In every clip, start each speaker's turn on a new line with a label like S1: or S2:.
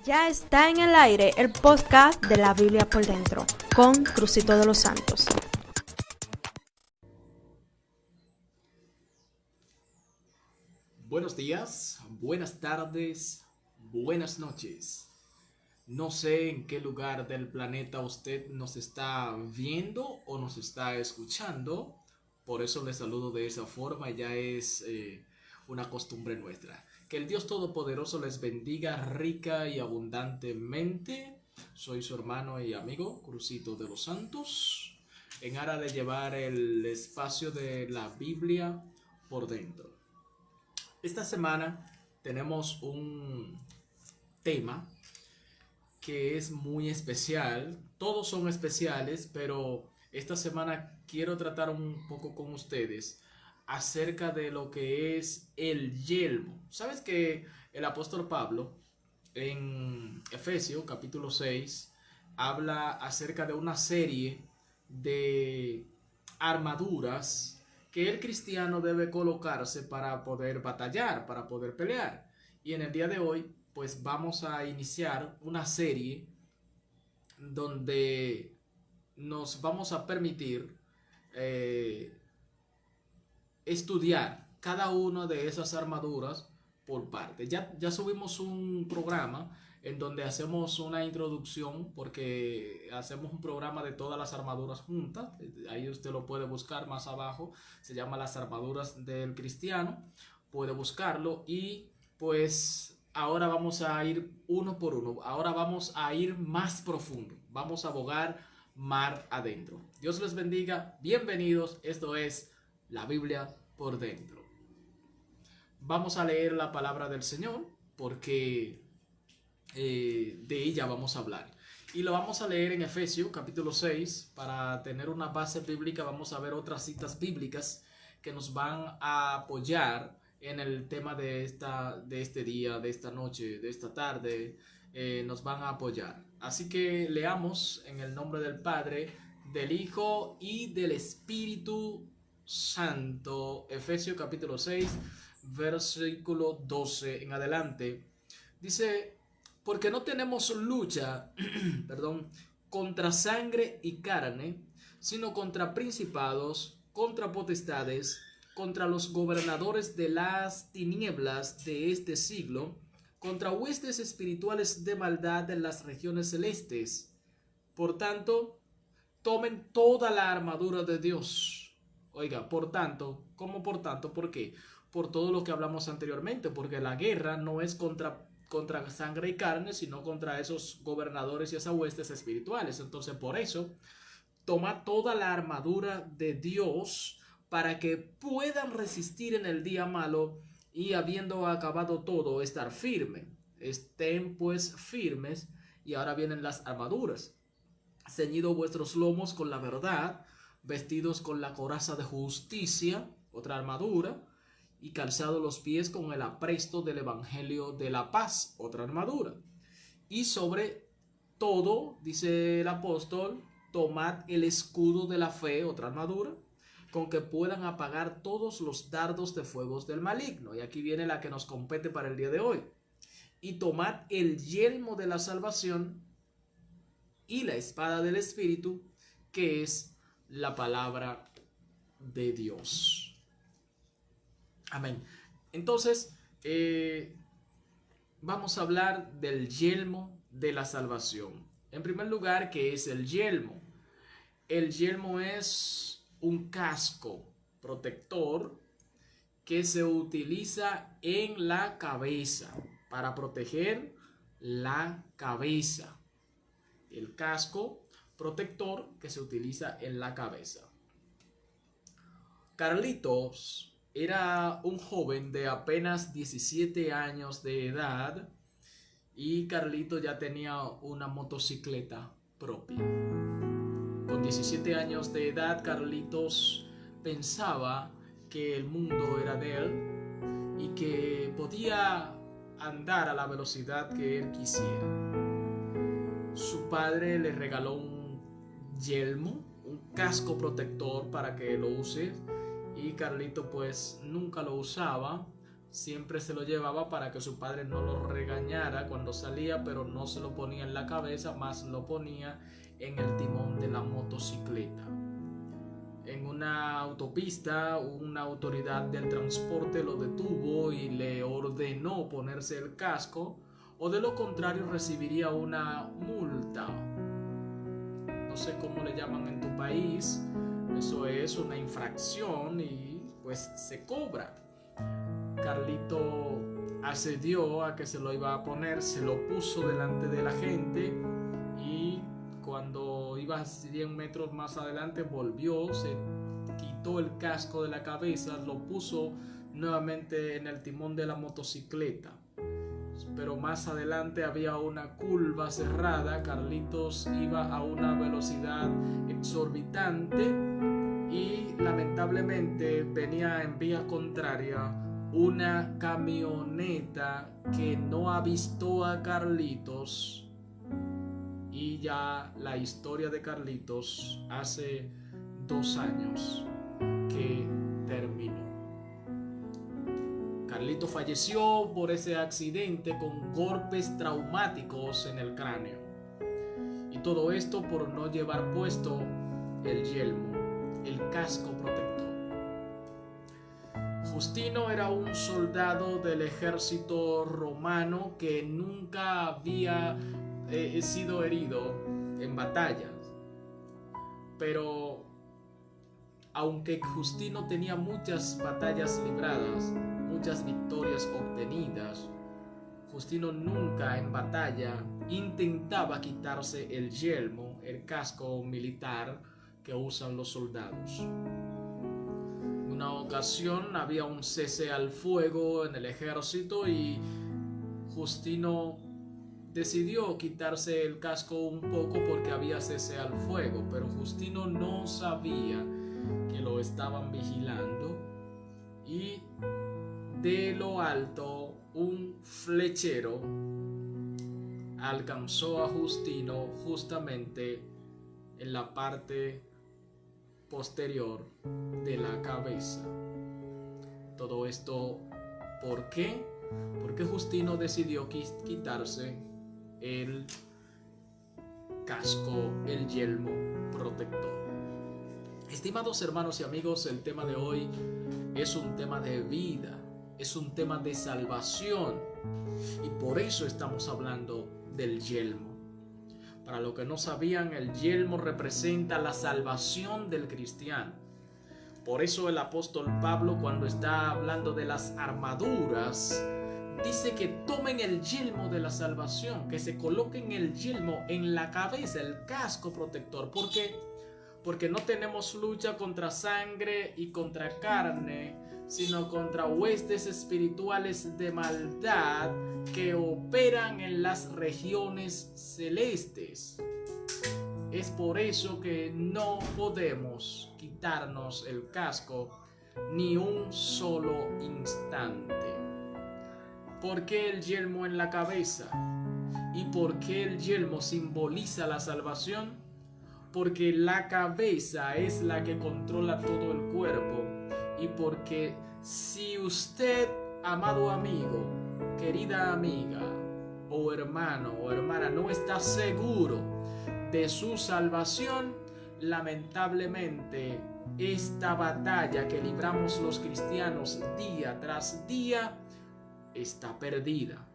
S1: Ya está en el aire el podcast de la Biblia por dentro, con Crucito de los Santos.
S2: Buenos días, buenas tardes, buenas noches. No sé en qué lugar del planeta usted nos está viendo o nos está escuchando. Por eso le saludo de esa forma, ya es una costumbre nuestra. Que el Dios Todopoderoso les bendiga rica y abundantemente. Soy su hermano y amigo Crucito de los Santos, en aras de llevar el espacio de la Biblia por dentro. Esta semana tenemos un tema que es muy especial. Todos son especiales, pero esta semana quiero tratar un poco con ustedes acerca de lo que es el yelmo. ¿Sabes que el apóstol Pablo en Efesios capítulo 6 habla acerca de una serie de armaduras que el cristiano debe colocarse para poder batallar, para poder pelear? Y en el día de hoy, pues vamos a iniciar una serie donde nos vamos a permitir eh, estudiar cada una de esas armaduras por parte. Ya subimos un programa en donde hacemos una introducción, porque hacemos un programa de todas las armaduras juntas. Ahí usted lo puede buscar más abajo. Se llama Las Armaduras del Cristiano. Puede buscarlo y pues ahora vamos a ir uno por uno. Ahora vamos a ir más profundo. Vamos a bogar mar adentro. Dios les bendiga. Bienvenidos. Esto es la Biblia por dentro. Vamos a leer la palabra del Señor porque de ella vamos a hablar. Y lo vamos a leer en Efesios capítulo 6. Para tener una base bíblica vamos a ver otras citas bíblicas que nos van a apoyar en el tema de este día, de esta noche, de esta tarde. Nos van a apoyar. Así que leamos en el nombre del Padre, del Hijo y del Espíritu Santo. Efesios capítulo 6, versículo 12 en adelante. Dice: porque no tenemos lucha contra sangre y carne, sino contra principados, contra potestades, contra los gobernadores de las tinieblas de este siglo, contra huestes espirituales de maldad en las regiones celestes. Por tanto, tomen toda la armadura de Dios. Oiga, por tanto, ¿cómo por tanto? ¿Por qué? Por todo lo que hablamos anteriormente, porque la guerra no es contra sangre y carne, sino contra esos gobernadores y esas huestes espirituales. Entonces, por eso, toma toda la armadura de Dios para que puedan resistir en el día malo y, habiendo acabado todo, estar firme. Estén pues firmes. Y ahora vienen las armaduras. Ceñido vuestros lomos con la verdad, vestidos con la coraza de justicia, otra armadura, y calzados los pies con el apresto del evangelio de la paz, otra armadura. Y sobre todo, dice el apóstol, tomad el escudo de la fe, otra armadura, con que puedan apagar todos los dardos de fuegos del maligno. Y aquí viene la que nos compete para el día de hoy. Y tomad el yelmo de la salvación y la espada del Espíritu, que es la palabra de Dios. Amén. Entonces, vamos a hablar del yelmo de la salvación. En primer lugar, ¿qué es el yelmo? El yelmo es un casco protector que se utiliza en la cabeza para proteger la cabeza. El casco protector que se utiliza en la cabeza. Carlitos era un joven de apenas 17 años de edad y Carlitos ya tenía una motocicleta propia. Con 17 años de edad, Carlitos pensaba que el mundo era de él y que podía andar a la velocidad que él quisiera. Su padre le regaló un yelmo, un casco protector para que lo use, y Carlito pues nunca lo usaba, siempre se lo llevaba para que su padre no lo regañara cuando salía, pero no se lo ponía en la cabeza, más lo ponía en el timón de la motocicleta. En una autopista, una autoridad del transporte lo detuvo y le ordenó ponerse el casco, o de lo contrario recibiría una multa. No sé cómo le llaman en tu país, eso es una infracción y pues se cobra. Carlito accedió a que se lo iba a poner, se lo puso delante de la gente y cuando iba a 100 metros más adelante volvió, se quitó el casco de la cabeza, lo puso nuevamente en el timón de la motocicleta. Pero más adelante había una curva cerrada, Carlitos iba a una velocidad exorbitante y lamentablemente venía en vía contraria una camioneta que no avistó a Carlitos. Y ya la historia de Carlitos hace 2 años que terminó. Carlitos falleció por ese accidente con golpes traumáticos en el cráneo. Y todo esto por no llevar puesto el yelmo, el casco protector. Justino era un soldado del ejército romano que nunca había sido herido en batallas, pero aunque Justino tenía muchas batallas libradas, muchas victorias obtenidas, Justino nunca en batalla intentaba quitarse el yelmo, el casco militar que usan los soldados. En una ocasión había un cese al fuego en el ejército y Justino decidió quitarse el casco un poco porque había cese al fuego, pero Justino no sabía que lo estaban vigilando y de lo alto un flechero alcanzó a Justino justamente en la parte posterior de la cabeza. Todo esto, ¿por qué? Porque Justino decidió quitarse el casco, el yelmo protector. Estimados hermanos y amigos, el tema de hoy es un tema de vida, es un tema de salvación y por eso estamos hablando del yelmo. Para los que no sabían, el yelmo representa la salvación del cristiano. Por eso el apóstol Pablo, cuando está hablando de las armaduras, dice que tomen el yelmo de la salvación, que se coloquen el yelmo en la cabeza, el casco protector. ¿Por qué? Porque no tenemos lucha contra sangre y contra carne, sino contra huestes espirituales de maldad que operan en las regiones celestes. Es por eso que no podemos quitarnos el casco ni un solo instante. ¿Por qué el yelmo en la cabeza? ¿Y por qué el yelmo simboliza la salvación? Porque la cabeza es la que controla todo el cuerpo. Y porque si usted, amado amigo, querida amiga, o hermano o hermana, no está seguro de su salvación, lamentablemente esta batalla que libramos los cristianos día tras día está perdida.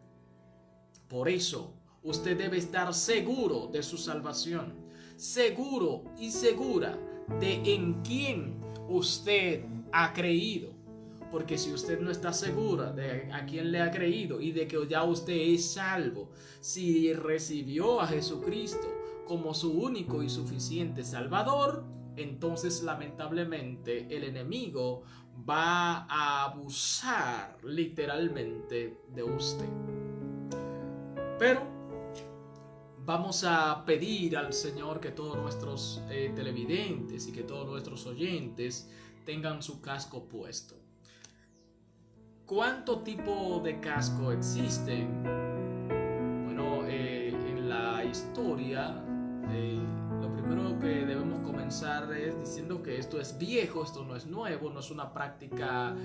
S2: Por eso usted debe estar seguro de su salvación, seguro y segura de en quién usted ha creído. Porque si usted no está segura de a quién le ha creído y de que ya usted es salvo, si recibió a Jesucristo como su único y suficiente Salvador, entonces lamentablemente el enemigo va a abusar literalmente de usted. Pero vamos a pedir al Señor que todos nuestros televidentes y que todos nuestros oyentes tengan su casco puesto. ¿Cuánto tipo de casco existen? Bueno, en la historia, lo primero que debemos comenzar es diciendo que esto es viejo, esto no es nuevo, no es una práctica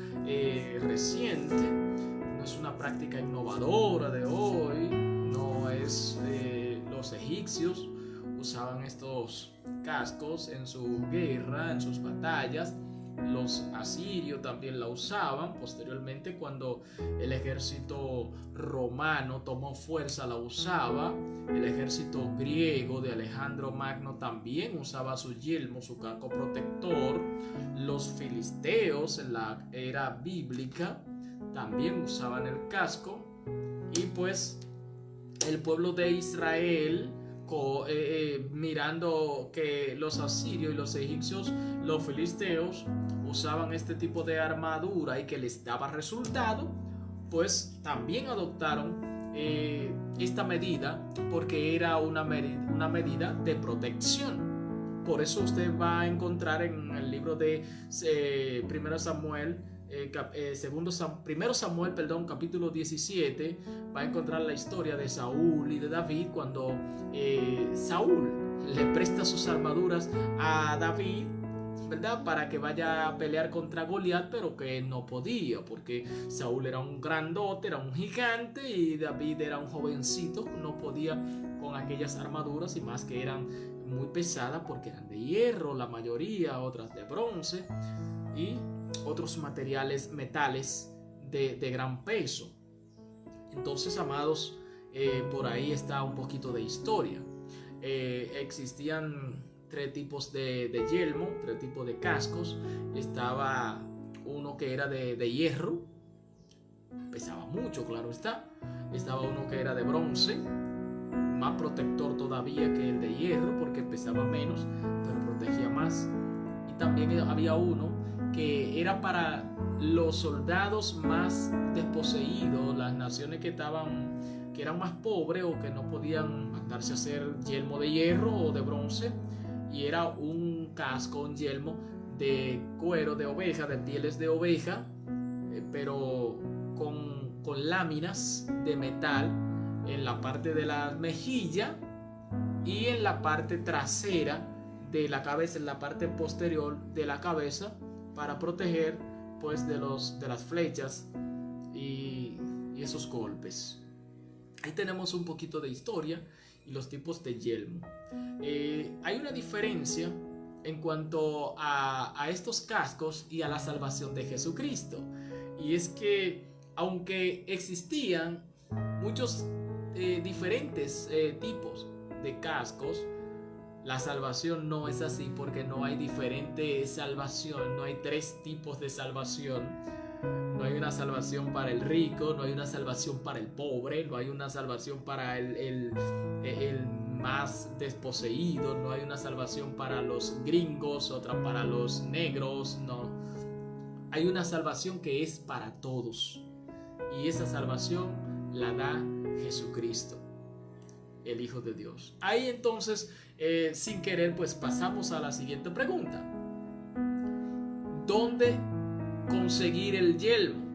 S2: reciente. es una práctica innovadora de hoy, no es los egipcios usaban estos cascos en su guerra, en sus batallas. Los asirios también la usaban. Posteriormente, cuando el ejército romano tomó fuerza, la usaba. El ejército griego de Alejandro Magno también usaba su yelmo, su casco protector. Los filisteos en la era bíblica también usaban el casco. Y pues el pueblo de Israel, mirando que los asirios y los egipcios, los filisteos, usaban este tipo de armadura y que les daba resultado, pues también adoptaron esta medida, porque era una medida de protección. Por eso usted va a encontrar en el libro de 1 Samuel, capítulo 17, va a encontrar la historia de Saúl y de David, cuando Saúl le presta sus armaduras a David, ¿verdad?, para que vaya a pelear contra Goliat, pero que no podía, porque Saúl era un grandote, era un gigante, y David era un jovencito, no podía con aquellas armaduras, y más que eran muy pesadas porque eran de hierro, la mayoría, otras de bronce y otros metales de gran peso. Entonces, amados, por ahí está un poquito de historia. Existían 3 tipos de yelmo, 3 tipos de cascos. Estaba uno que era de hierro, pesaba mucho, claro está. Estaba uno que era de bronce, más protector todavía que el de hierro, porque pesaba menos, pero protegía más. Y también había uno que era para los soldados más desposeídos, las naciones que eran más pobres o que no podían mandarse a hacer yelmo de hierro o de bronce, y era un casco, un yelmo de cuero de oveja, de pieles de oveja, pero con láminas de metal en la parte de la mejilla y en la parte trasera de la cabeza, en la parte posterior de la cabeza, para proteger pues de las flechas y esos golpes. Ahí tenemos un poquito de historia y los tipos de yelmo. Hay una diferencia en cuanto a estos cascos y a la salvación de Jesucristo, y es que aunque existían muchos diferentes tipos de cascos, la salvación no es así, porque no hay diferente salvación, no hay 3 tipos de salvación. No hay una salvación para el rico, no hay una salvación para el pobre, no hay una salvación para el más desposeído, no hay una salvación para los gringos, otra para los negros, no. Hay una salvación que es para todos, y esa salvación la da Jesucristo, el Hijo de Dios. Ahí entonces, sin querer, pues pasamos a la siguiente pregunta: ¿dónde conseguir el yelmo?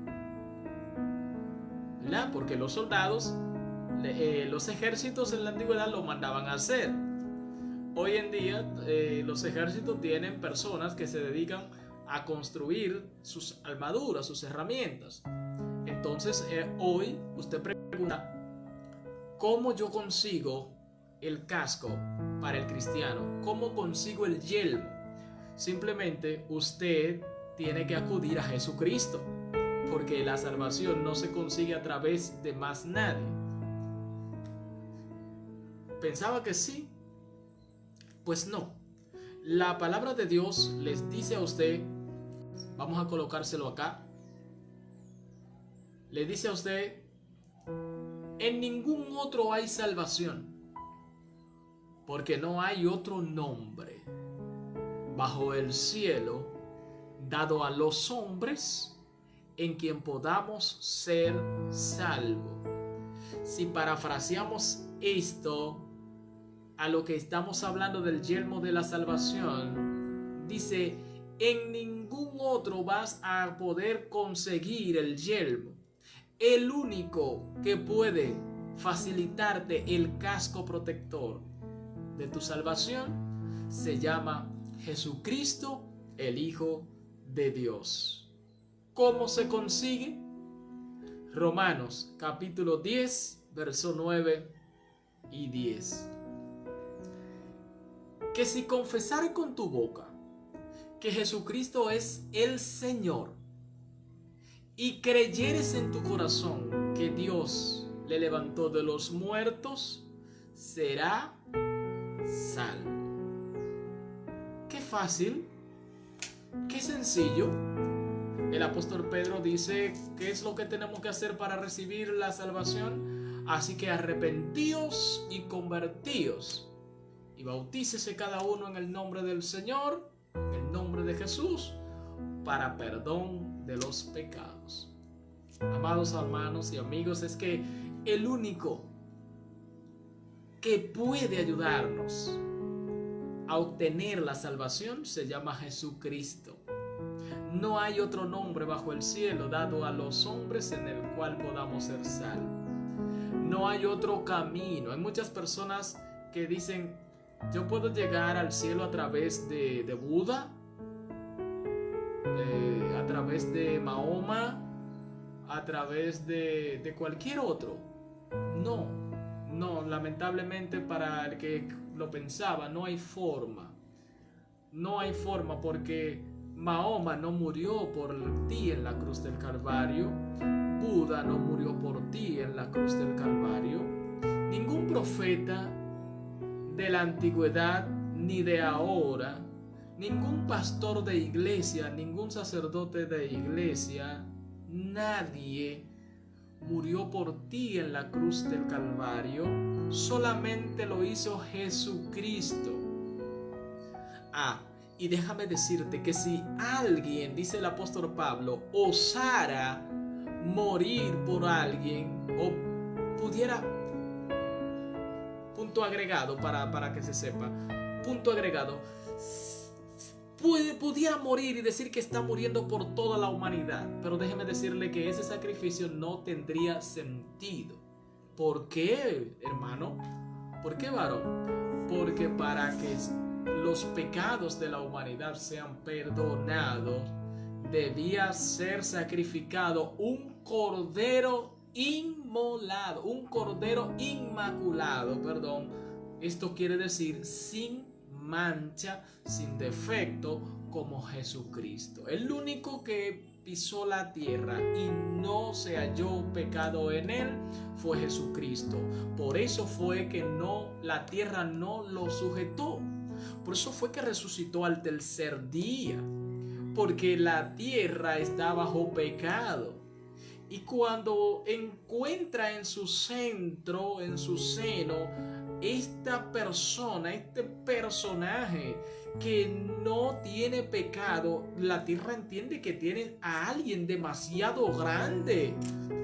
S2: ¿Verdad? Porque los soldados, los ejércitos en la antigüedad lo mandaban a hacer. Hoy en día los ejércitos tienen personas que se dedican a construir sus armaduras, sus herramientas. Entonces hoy usted pregunta: ¿cómo yo consigo el casco para el cristiano? ¿Cómo consigo el yelmo? Simplemente usted tiene que acudir a Jesucristo, porque la salvación no se consigue a través de más nadie. ¿Pensaba que sí? Pues no. La palabra de Dios les dice a usted, vamos a colocárselo acá, le dice a usted: en ningún otro hay salvación, porque no hay otro nombre bajo el cielo dado a los hombres en quien podamos ser salvos. Si parafraseamos esto a lo que estamos hablando del yelmo de la salvación, dice: en ningún otro vas a poder conseguir el yelmo. El único que puede facilitarte el casco protector de tu salvación se llama Jesucristo, el Hijo de Dios. ¿Cómo se consigue? Romanos capítulo 10, verso 9 y 10. Que si confesares con tu boca que Jesucristo es el Señor y creyeres en tu corazón que Dios le levantó de los muertos, será salvo. Qué fácil, qué sencillo. El apóstol Pedro dice, ¿qué es lo que tenemos que hacer para recibir la salvación? Así que arrepentíos y convertíos y bautícese cada uno en el nombre del Señor, en el nombre de Jesús, para perdón de los pecados. Amados hermanos y amigos, es que el único que puede ayudarnos a obtener la salvación se llama Jesucristo. No hay otro nombre bajo el cielo dado a los hombres en el cual podamos ser salvos. No hay otro camino. Hay muchas personas que dicen, yo puedo llegar al cielo a través de Buda, a través de Mahoma, a través de cualquier otro. No, lamentablemente para el que lo pensaba, no hay forma. No hay forma porque Mahoma no murió por ti en la cruz del Calvario. Buda no murió por ti en la cruz del Calvario. Ningún profeta de la antigüedad ni de ahora, ningún pastor de iglesia, ningún sacerdote de iglesia, nadie murió por ti en la cruz del Calvario. Solamente lo hizo Jesucristo. Y déjame decirte que si alguien, dice el apóstol Pablo, osara morir por alguien o pudiera, punto agregado para que se sepa, punto agregado, pudiera morir y decir que está muriendo por toda la humanidad, pero déjeme decirle que ese sacrificio no tendría sentido. ¿Por qué, hermano? ¿Por qué, varón? Porque para que los pecados de la humanidad sean perdonados, debía ser sacrificado un cordero inmolado, un cordero inmaculado, perdón. Esto quiere decir sin mancha, sin defecto, como Jesucristo. El único que pisó la tierra y no se halló pecado en él fue Jesucristo. Por eso fue que la tierra no lo sujetó. Por eso fue que resucitó al tercer día, porque la tierra está bajo pecado. Y cuando encuentra en su centro, en su seno, esta persona, este personaje que no tiene pecado, la tierra entiende que tiene a alguien demasiado grande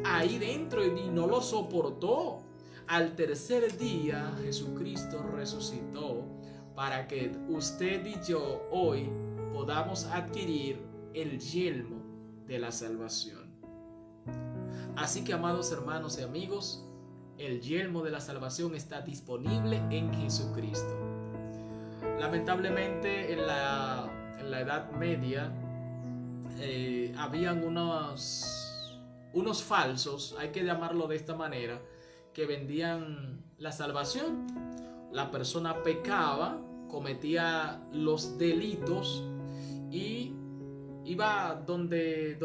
S2: ahí dentro y no lo soportó. Al tercer día Jesucristo resucitó para que usted y yo hoy podamos adquirir el yelmo de la salvación. Así que, amados hermanos y amigos, el yelmo de la salvación está disponible en Jesucristo. Lamentablemente en la Edad Media habían unos falsos, hay que llamarlo de esta manera, que vendían la salvación. La persona pecaba, cometía los delitos y iba donde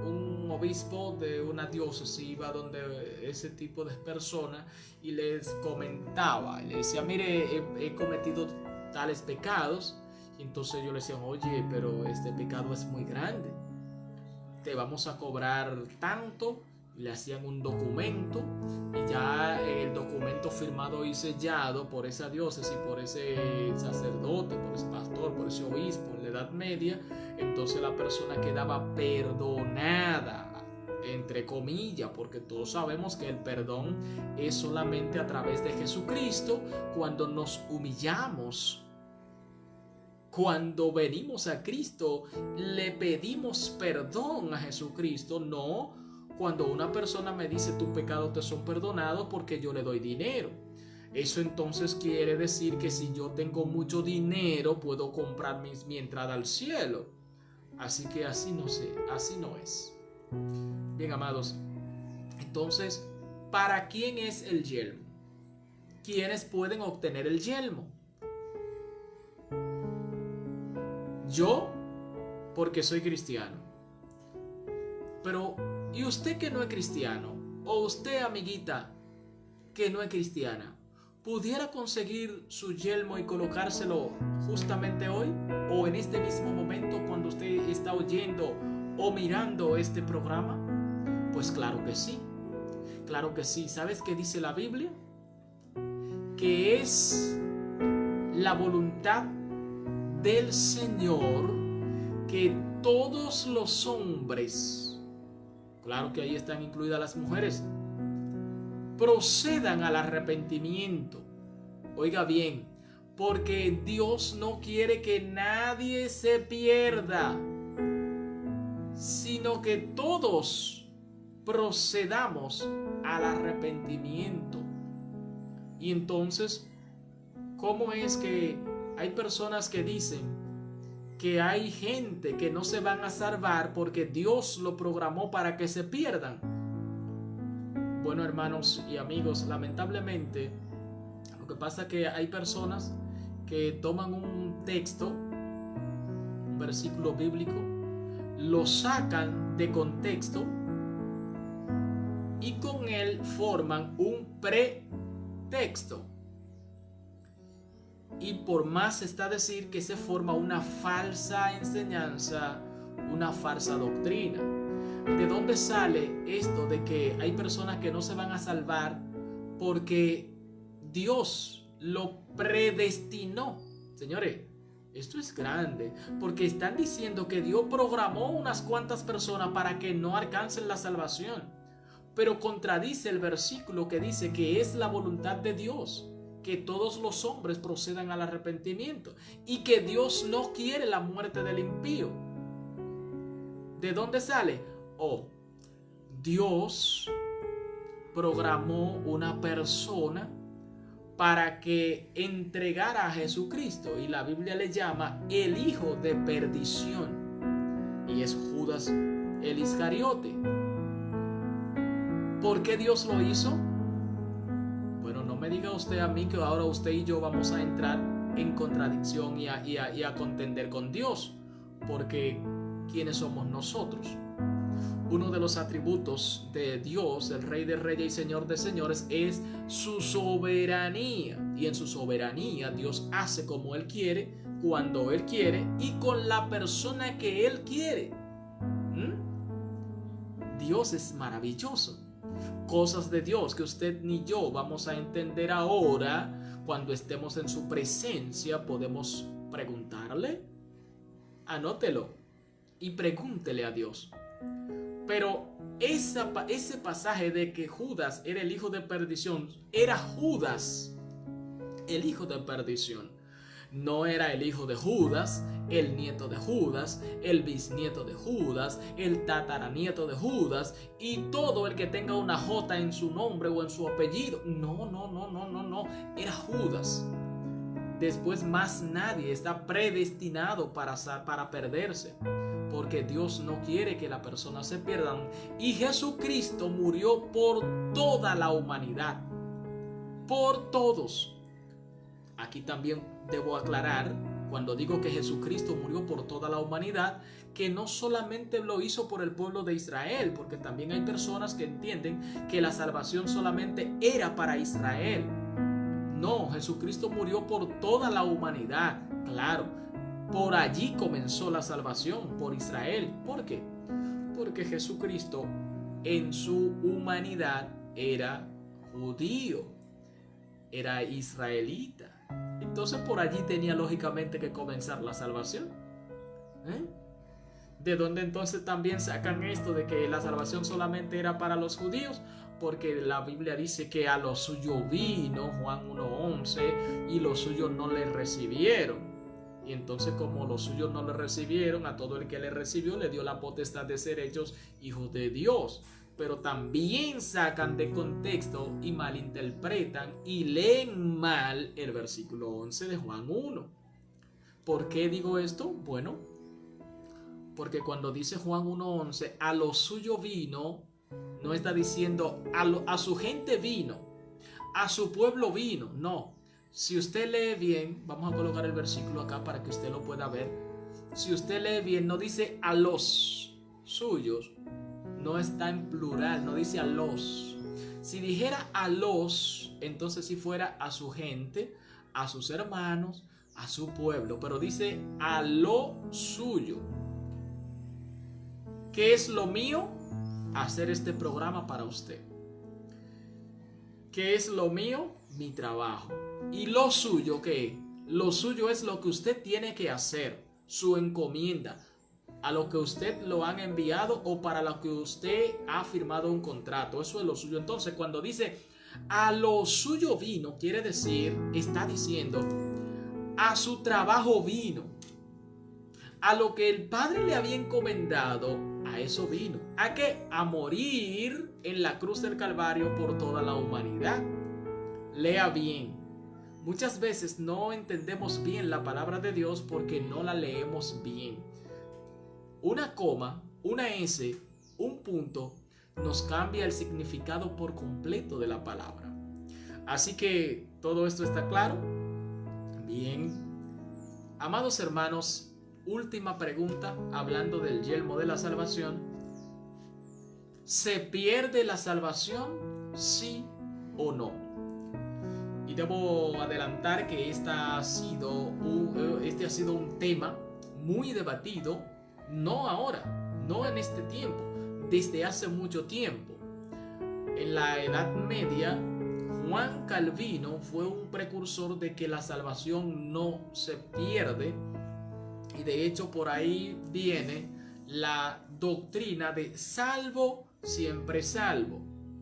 S2: un obispo de una diócesis, iba donde ese tipo de personas y les comentaba y le decía, mire, he cometido tales pecados. Y entonces yo le decía, oye, pero este pecado es muy grande, te vamos a cobrar tanto. Le hacían un documento y ya el documento firmado y sellado por esa diócesis, por ese sacerdote, por ese pastor, por ese obispo en la Edad Media, entonces la persona quedaba perdonada, entre comillas, porque todos sabemos que el perdón es solamente a través de Jesucristo. Cuando nos humillamos, cuando venimos a Cristo, le pedimos perdón a Jesucristo, no cuando una persona me dice tus pecados te son perdonados porque yo le doy dinero. Eso entonces quiere decir que si yo tengo mucho dinero puedo comprar mi entrada al cielo. Así que así no es. Bien, amados, entonces, ¿para quién es el yelmo? ¿Quiénes pueden obtener el yelmo? Yo, porque soy cristiano. Pero, ¿y usted que no es cristiano? O usted, amiguita, que no es cristiana, ¿pudiera conseguir su yelmo y colocárselo justamente hoy? ¿O en este mismo momento cuando usted está oyendo o mirando este programa? Pues claro que sí. Claro que sí. ¿Sabes qué dice la Biblia? Que es la voluntad del Señor que todos los hombres, claro que ahí están incluidas las mujeres, procedan al arrepentimiento. Oiga bien, porque Dios no quiere que nadie se pierda, sino que todos procedamos al arrepentimiento. Y entonces, ¿cómo es que hay personas que dicen que hay gente que no se van a salvar porque Dios lo programó para que se pierdan? Bueno, hermanos y amigos, lamentablemente, lo que pasa es que hay personas que toman un texto, un versículo bíblico, lo sacan de contexto y con él forman un pretexto. Y por más está decir que se forma una falsa enseñanza, una falsa doctrina. ¿De dónde sale esto de que hay personas que no se van a salvar porque Dios lo predestinó? Señores, esto es grande, porque están diciendo que Dios programó unas cuantas personas para que no alcancen la salvación, pero contradice el versículo que dice que es la voluntad de Dios que todos los hombres procedan al arrepentimiento y que Dios no quiere la muerte del impío. ¿De dónde sale? Dios programó una persona para que entregara a Jesucristo, y la Biblia le llama el hijo de perdición, y es Judas el Iscariote. ¿Por qué Dios lo hizo? Bueno, no me diga usted a mí que ahora usted y yo vamos a entrar en contradicción y a contender con Dios, porque ¿quiénes somos nosotros? Uno de los atributos de Dios, el Rey de Reyes y Señor de Señores, es su soberanía. Y en su soberanía Dios hace como Él quiere, cuando Él quiere y con la persona que Él quiere. Dios es maravilloso. Cosas de Dios que usted ni yo vamos a entender ahora. Cuando estemos en su presencia podemos preguntarle. Anótelo y pregúntele a Dios. Pero ese pasaje de que Judas era el hijo de perdición, era Judas el hijo de perdición. No era el hijo de Judas, el nieto de Judas, el bisnieto de Judas, el tataranieto de Judas y todo el que tenga una J en su nombre o en su apellido. No. Era Judas. Después más nadie está predestinado para perderse, porque Dios no quiere que la persona se pierda. Y Jesucristo murió por toda la humanidad, por todos. Aquí también debo aclarar, cuando digo que Jesucristo murió por toda la humanidad, que no solamente lo hizo por el pueblo de Israel, porque también hay personas que entienden que la salvación solamente era para Israel. No, Jesucristo murió por toda la humanidad. Claro, por allí comenzó la salvación, por Israel. ¿Por qué? Porque Jesucristo en su humanidad era judío, era israelita. Entonces por allí tenía lógicamente que comenzar la salvación. ¿De dónde entonces también sacan esto de que la salvación solamente era para los judíos? Porque la Biblia dice que a los suyos vino, Juan 1:11, y los suyos no le recibieron. Y entonces como los suyos no le recibieron, a todo el que le recibió le dio la potestad de ser hechos hijos de Dios. Pero también sacan de contexto y malinterpretan y leen mal el versículo 11 de Juan 1. ¿Por qué digo esto? Bueno, porque cuando dice Juan 1:11, a lo suyo vino, no está diciendo a su gente vino, a su pueblo vino, no. Si usted lee bien, vamos a colocar el versículo acá para que usted lo pueda ver. Si usted lee bien, no dice a los suyos, no está en plural, no dice a los. Si dijera a los, entonces si fuera a su gente, a sus hermanos, a su pueblo, pero dice a lo suyo. ¿Qué es lo mío? Hacer este programa para usted. ¿Qué es lo mío? Mi trabajo. ¿Y lo suyo qué? Lo suyo es lo que usted tiene que hacer, su encomienda, a lo que usted lo han enviado o para lo que usted ha firmado un contrato. Eso es lo suyo. Entonces, cuando dice a lo suyo vino, quiere decir, está diciendo a su trabajo vino, a lo que el Padre le había encomendado, a eso vino. ¿A qué? A morir en la cruz del Calvario por toda la humanidad. Lea bien. Muchas veces no entendemos bien la palabra de Dios porque no la leemos bien. Una coma, una S, un punto nos cambia el significado por completo de la palabra. Así que todo esto está claro. Bien. Amados hermanos, última pregunta, hablando del yelmo de la salvación. ¿Se pierde la salvación? ¿Sí o no? Y debo adelantar que este ha sido un tema muy debatido, no ahora, no en este tiempo, desde hace mucho tiempo. En la Edad Media, Juan Calvino fue un precursor de que la salvación no se pierde, y de hecho por ahí viene la doctrina de salvo, siempre salvo.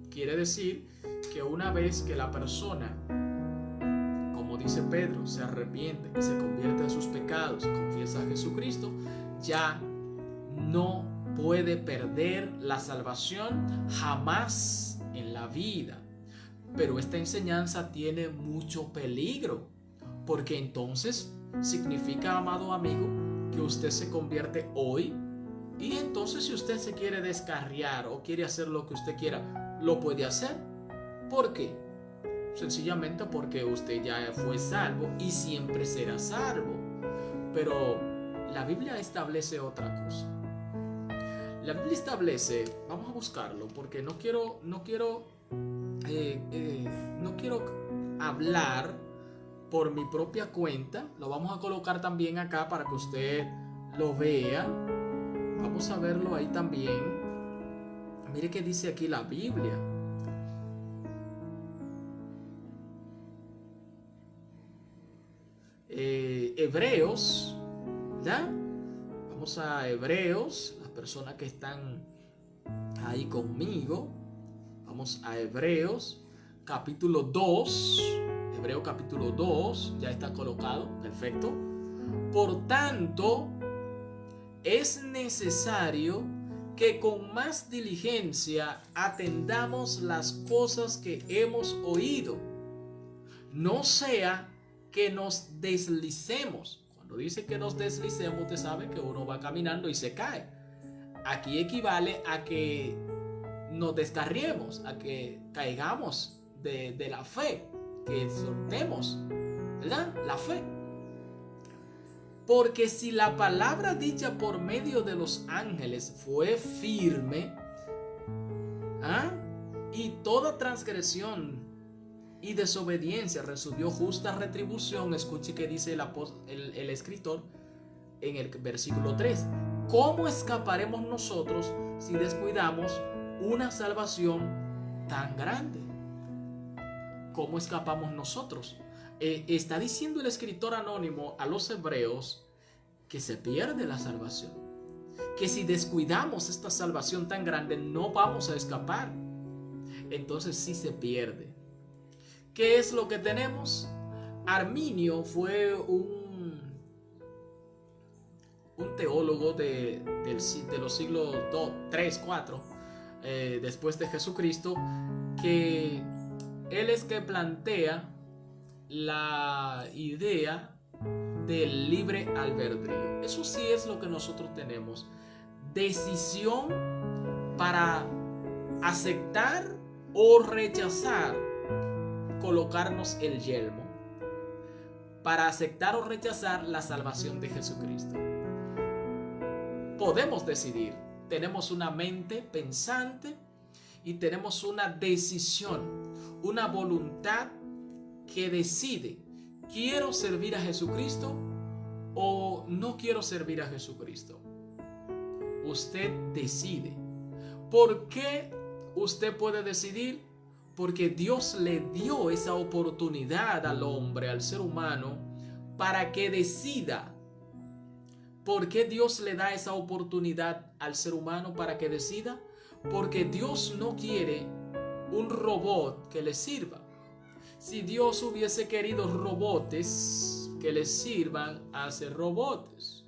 S2: Quiere decir que una vez que la persona, como dice Pedro, se arrepiente y se convierte de sus pecados y confiesa a Jesucristo, ya no puede perder la salvación jamás en la vida. Pero esta enseñanza tiene mucho peligro, porque entonces significa, amado amigo, que usted se convierte hoy, y entonces si usted se quiere descarriar o quiere hacer lo que usted quiera, lo puede hacer. ¿Por qué? Sencillamente porque usted ya fue salvo y siempre será salvo. Pero la Biblia establece otra cosa. La Biblia establece, vamos a buscarlo porque no quiero hablar por mi propia cuenta. Lo vamos a colocar también acá para que usted lo vea. Vamos a verlo ahí también. Mire qué dice aquí la Biblia. Hebreos, ¿ya? Vamos a Hebreos, las personas que están ahí conmigo. Vamos a Hebreos capítulo 2. Hebreo capítulo 2, ya está colocado, perfecto. Por tanto, es necesario que con más diligencia atendamos las cosas que hemos oído, no sea que nos deslicemos. Cuando dice que nos deslicemos, usted sabe que uno va caminando y se cae. Aquí equivale a que nos descarriemos, a que caigamos de la fe, que soltemos, ¿verdad? La fe. Porque si la palabra dicha por medio de los ángeles fue firme, y toda transgresión y desobediencia recibió justa retribución, escuche que dice el escritor en el versículo 3. ¿Cómo escaparemos nosotros si descuidamos una salvación tan grande? ¿Cómo escapamos nosotros? Está diciendo el escritor anónimo a los hebreos que se pierde la salvación, que si descuidamos esta salvación tan grande no vamos a escapar. Entonces sí se pierde. ¿Qué es lo que tenemos? Arminio fue un teólogo de los siglos 3, 4 después de Jesucristo, que él es que plantea la idea del libre albedrío. Eso sí es lo que nosotros tenemos. decisión para aceptar o rechazar colocarnos el yelmo, para aceptar o rechazar la salvación de Jesucristo. Podemos decidir, tenemos una mente pensante y tenemos una decisión, una voluntad que decide, ¿quiero servir a Jesucristo o no quiero servir a Jesucristo? Usted decide. ¿Por qué usted puede decidir? Porque Dios le dio esa oportunidad al hombre, al ser humano, para que decida. ¿Por qué Dios le da esa oportunidad al ser humano para que decida? Porque Dios no quiere un robot que le sirva. Si Dios hubiese querido robots que le sirvan a hacer robots.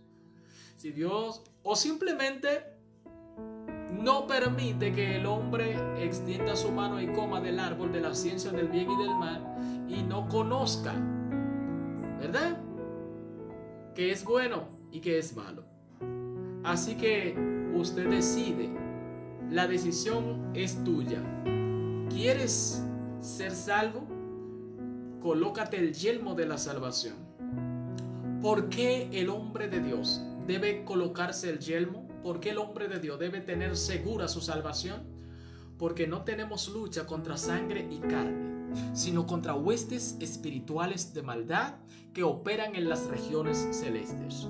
S2: Si Dios, o simplemente no permite que el hombre extienda su mano y coma del árbol de la ciencia del bien y del mal y no conozca, ¿verdad?, que es bueno y que es malo. Así que usted decide. La decisión es tuya. ¿Quieres ser salvo? Colócate el yelmo de la salvación. ¿Por qué el hombre de Dios debe colocarse el yelmo? ¿Por qué el hombre de Dios debe tener segura su salvación? Porque no tenemos lucha contra sangre y carne, sino contra huestes espirituales de maldad que operan en las regiones celestes.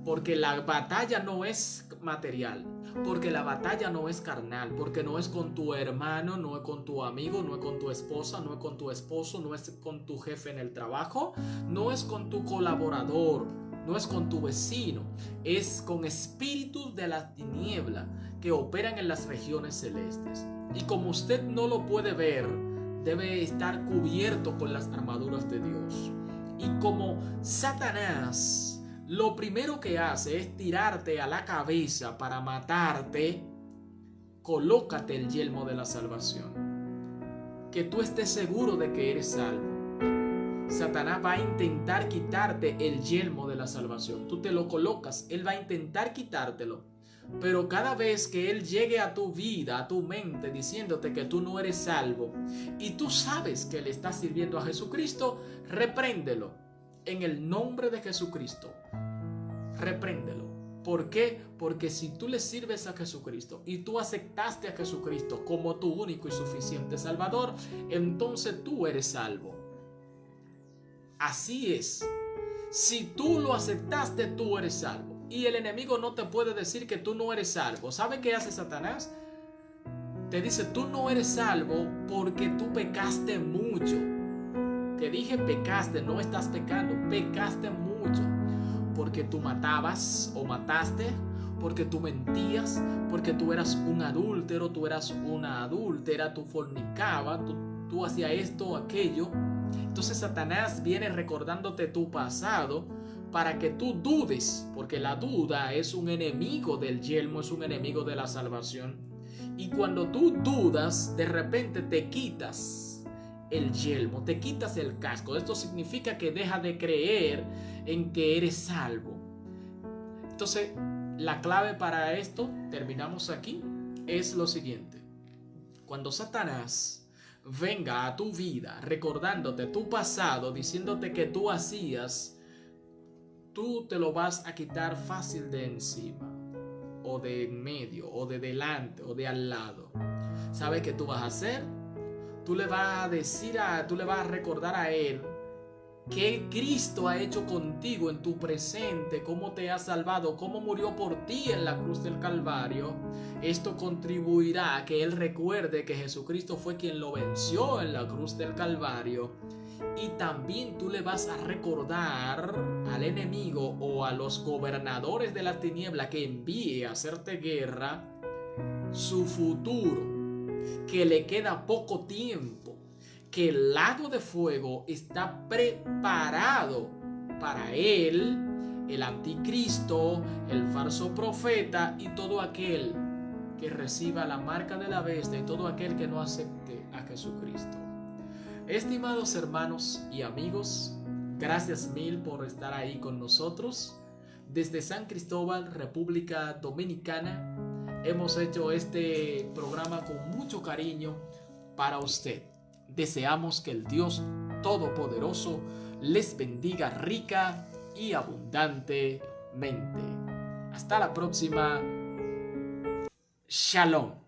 S2: Porque la batalla no es material, porque la batalla no es carnal, porque no es con tu hermano, no es con tu amigo, no es con tu esposa, no es con tu esposo, no es con tu jefe en el trabajo, no es con tu colaborador, no es con tu vecino, es con espíritus de la tiniebla que operan en las regiones celestes. Y como usted no lo puede ver, debe estar cubierto con las armaduras de Dios. Y como Satanás lo primero que hace es tirarte a la cabeza para matarte, colócate el yelmo de la salvación. Que tú estés seguro de que eres salvo. Satanás va a intentar quitarte el yelmo de la salvación. Tú te lo colocas, él va a intentar quitártelo. Pero cada vez que él llegue a tu vida, a tu mente, diciéndote que tú no eres salvo y tú sabes que le estás sirviendo a Jesucristo, repréndelo. En el nombre de Jesucristo, repréndelo. ¿Por qué? Porque si tú le sirves a Jesucristo y tú aceptaste a Jesucristo como tu único y suficiente Salvador, entonces tú eres salvo. Así es. Si tú lo aceptaste, tú eres salvo. Y el enemigo no te puede decir que tú no eres salvo. ¿Sabe qué hace Satanás? Te dice, tú no eres salvo porque tú pecaste mucho. Que dije pecaste, no estás pecando, pecaste mucho. Porque tú matabas o mataste, porque tú mentías, porque tú eras un adúltero, tú eras una adúltera, tú fornicabas, tú hacías esto o aquello. Entonces Satanás viene recordándote tu pasado para que tú dudes, porque la duda es un enemigo del yelmo, es un enemigo de la salvación. Y cuando tú dudas, de repente te quitas el yelmo, te quitas el casco. Esto significa que deja de creer en que eres salvo. Entonces, la clave para esto, terminamos aquí, es lo siguiente. Cuando Satanás venga a tu vida recordándote tu pasado, diciéndote que tú hacías, tú te lo vas a quitar fácil de encima, o de en medio, o de delante, o de al lado. ¿Sabes qué tú vas a hacer? Tú le vas a decir tú le vas a recordar a él qué Cristo ha hecho contigo en tu presente, cómo te ha salvado, cómo murió por ti en la cruz del Calvario. Esto contribuirá a que él recuerde que Jesucristo fue quien lo venció en la cruz del Calvario. Y también tú le vas a recordar al enemigo o a los gobernadores de la tiniebla que envíe a hacerte guerra su futuro, que le queda poco tiempo, que el lago de fuego está preparado para él, el anticristo, el falso profeta y todo aquel que reciba la marca de la bestia y todo aquel que no acepte a Jesucristo. Estimados hermanos y amigos, gracias mil por estar ahí con nosotros. desde San Cristóbal, República Dominicana. Hemos hecho este programa con mucho cariño para usted. Deseamos que el Dios Todopoderoso les bendiga rica y abundantemente. Hasta la próxima. Shalom.